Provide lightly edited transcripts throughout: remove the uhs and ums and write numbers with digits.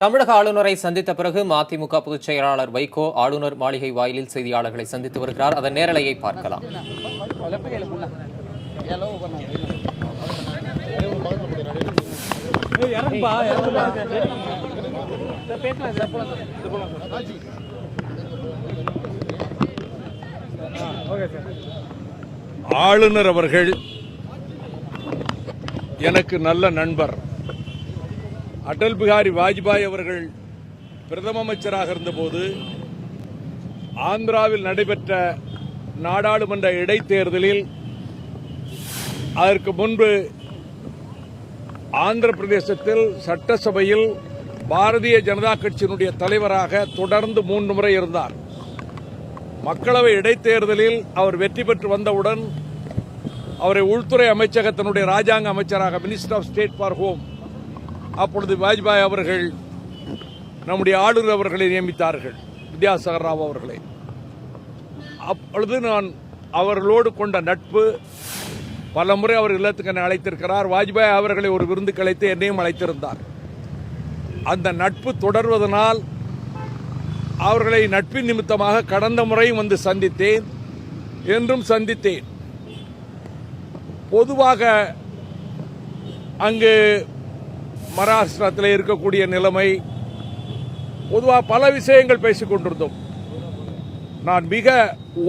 தமிழக ஆளுநரை சந்தித்த பிறகு மதிமுக பொதுச் செயலாளர் வைகோ ஆளுநர் மாளிகை வாயிலில் செய்தியாளர்களை சந்தித்து வருகிறார். அதன் நேரலையை பார்க்கலாம். ஆளுநர் அவர்கள் எனக்கு நல்ல நண்பர். அடல் பிகாரி வாஜ்பாய் அவர்கள் பிரதம அமைச்சராக இருந்தபோது ஆந்திராவில் நடைபெற்ற நாடாளுமன்ற இடைத்தேர்தலில் அதற்கு முன்பு ஆந்திர பிரதேசத்தில் சட்டசபையில் பாரதிய ஜனதா கட்சியினுடைய தலைவராக தொடர்ந்து 3 முறை இருந்தார். மக்களவை இடைத்தேர்தலில் அவர் வெற்றி பெற்று வந்தவுடன் அவரை உள்துறை அமைச்சகத்தினுடைய ராஜாங்க அமைச்சராக minister of state for home அப்பொழுது வாஜ்பாய் அவர்கள் நம்முடைய ஆளுநர் அவர்களை நியமித்தார்கள், வித்யாசாகர் ராவ் அவர்களை. அப்பொழுது நான் அவர்களோடு கொண்ட நட்பு பல முறை அவர் இல்லத்துக்கு என்னை அழைத்திருக்கிறார். வாஜ்பாய் அவர்களை ஒரு விருந்துக்கு அழைத்து என்னையும் அழைத்திருந்தார். அந்த நட்பு தொடர்வதனால் அவர்களை நட்பின் நிமித்தமாக கடந்த முறையும் வந்து சந்தித்தேன், என்றும் சந்தித்தேன். பொதுவாக அங்கு மகாராஷ்டிரத்தில் இருக்கக்கூடிய நிலைமை, பொதுவாக பல விஷயங்கள் பேசிக் கொண்டிருந்தோம். நான்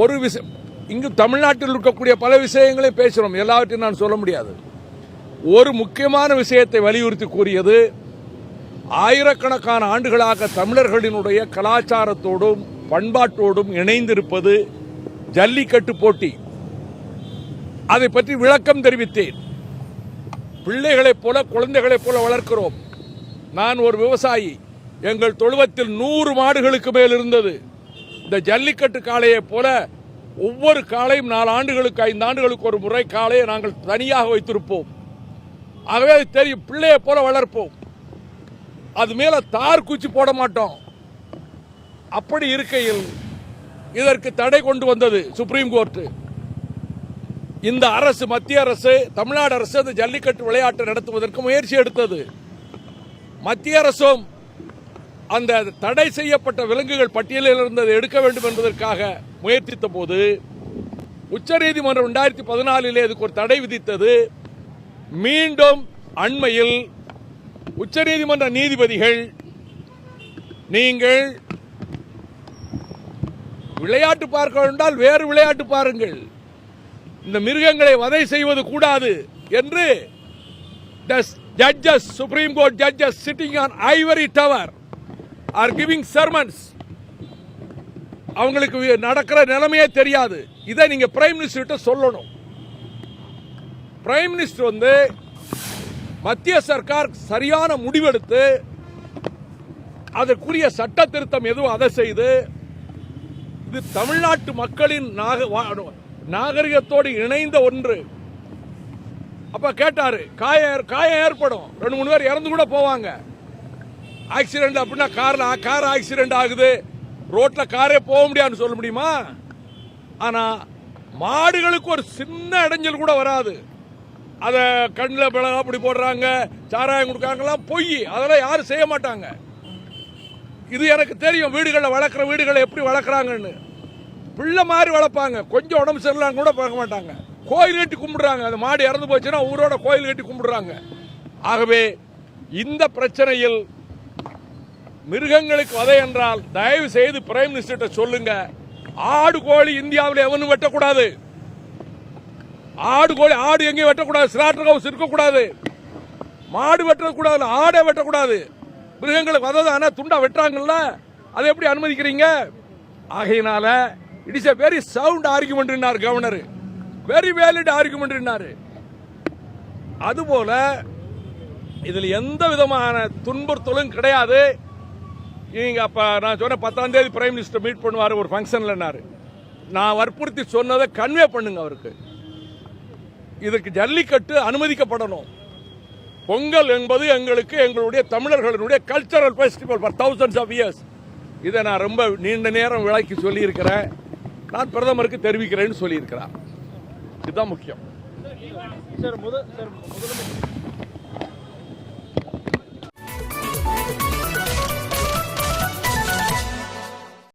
ஒரு விஷயம், இங்கு தமிழ்நாட்டில் இருக்கக்கூடிய பல விஷயங்களை பேசுகிறோம், எல்லாவற்றையும் நான் சொல்ல முடியாது. ஒரு முக்கியமான விஷயத்தை வலியுறுத்தி கூறியது, ஆயிரக்கணக்கான ஆண்டுகளாக தமிழர்களினுடைய கலாச்சாரத்தோடும் பண்பாட்டோடும் இணைந்திருப்பது ஜல்லிக்கட்டு போட்டி. அதை பற்றி விளக்கம் தெரிவித்தேன். பிள்ளைகளைப் போல குழந்தைகளைப் போல வளர்க்கிறோம். நான் ஒரு விவசாயி, எங்கள் தொழுவத்தில் 100 மாடுகளுக்கு மேல் இருந்தது. இந்த ஜல்லிக்கட்டு காளையைப் போல ஒவ்வொரு காளையும் 4 ஆண்டுகளுக்கு 5 ஆண்டுகளுக்கு ஒரு முறை காளையை நாங்கள் தனியாக வைத்திருப்போம். ஆகவே அது தெரியும், பிள்ளையை போல வளர்ப்போம். அது மேல தார் குச்சி போட மாட்டோம். அப்படி இருக்கையில் இதற்கு தடை கொண்டு வந்தது சுப்ரீம் கோர்ட். இந்த அரசு, மத்திய அரசு, தமிழ்நாடு அரசு அந்த ஜல்லிக்கட்டு விளையாட்டை நடத்துவதற்கு முயற்சி எடுத்தது. மத்திய அரசும் அந்த தடை செய்யப்பட்ட விலங்குகள் பட்டியலில் இருந்ததை எடுக்க வேண்டும் என்பதற்காக முயற்சித்த போது உச்சநீதிமன்றம் 2014 இதுக்கு ஒரு தடை விதித்தது. மீண்டும் அண்மையில் உச்சநீதிமன்ற நீதிபதிகள், நீங்கள் விளையாட்டு பார்க்க வேண்டால் வேறு விளையாட்டு பாருங்கள், இந்த மிருகங்களை வதை செய்வது கூடாது என்று judges, Supreme Court judges sitting on ivory tower are giving sermons. அவங்களுக்கு நடக்கிற நிலைமையே தெரியாது. இதை நீங்க பிரைம் மினிஸ்டர் சொல்லணும். பிரைம் மினிஸ்டர் மத்திய சர்க்கார் சரியான முடிவெடுத்து அதற்குரிய சட்ட திருத்தம் எதுவும் அதை செய்து, இது தமிழ்நாட்டு மக்களின் நாகரிகத்தோடு இணைந்த ஒன்று. அப்ப கேட்டாரு, காயம் ஏற்படும், 2-3 பேர் இறந்து கூட போவாங்க. ஆக்சிடென்ட் அப்படின்னா கார் ஆக்சிடென்ட் ஆகுது, ரோட்ல காரே போக முடியாதுன்னு சொல்ல முடியுமா? ஆனா மாடுகளுக்கு ஒரு சின்ன இடைஞ்சல் கூட வராது. அத கண்ணில் பிளகா அப்படி போடுறாங்க, சாராயம் கொடுக்காங்கலாம் பொய். அதெல்லாம் யாரும் செய்ய மாட்டாங்க. இது எனக்கு தெரியும், வீடுகளில் வளர்க்குற வீடுகளை எப்படி வளர்க்குறாங்கன்னு. பிள்ளை மாதிரி வளர்ப்பாங்க, கொஞ்சம் உடம்பு சரியில்லாம் கூட பார்க்க மாட்டாங்க. கோயில் கட்டி கும்பிடுறாங்க, அந்த மாடு இறந்து போச்சுன்னா ஊரோட கோயில் கட்டி கும்பிடுறாங்க. ஆகவே இந்த பிரச்சனையில் மிருகங்களுக்கு வதை என்றால் தயவு செய்து பிரைம் மினிஸ்டர் சொல்லுங்க, ஆடு கோழி இந்தியாவில் எவனும் வெட்டக்கூடாது. ஆடு எங்கேயும் வெட்டக்கூடாது, ஸ்லாட்டர் ஹவுஸ் இருக்கக்கூடாது, மாடு வெட்டக்கூடாது, ஆடை வெட்டக்கூடாது. மிருகங்களுக்கு வதை துண்டா வெட்டுறாங்கல்ல, அதை எப்படி அனுமதிக்கிறீங்க? ஆகையினால it is a very sound argument governor, very valid argument. அதுபோல இதில் எந்த விதமான துன்புறுத்தலும் கிடையாது. நீங்க அப்ப நான் சொன்ன 10ஆம் தேதி பிரைம் மினிஸ்டர் மீட் பண்ணுவாரு ஒரு ஃபங்க்ஷன்ல. நான் வற்புறுத்தி சொன்னதை கன்வே பண்ணுங்க அவருக்கு. இதற்கு ஜல்லிக்கட்டு அனுமதிக்கப்படணும். பொங்கல் என்பது எங்களுடைய தமிழர்களுடைய cultural festival for thousands of years. இதை நான் ரொம்ப நீண்ட நேரம் விளக்கி சொல்லி இருக்கிறேன். நான் பிரதமருக்கு தெரிவிக்கிறேன்னு சொல்லி இருக்கிறேன். இதுதான் முக்கியம்.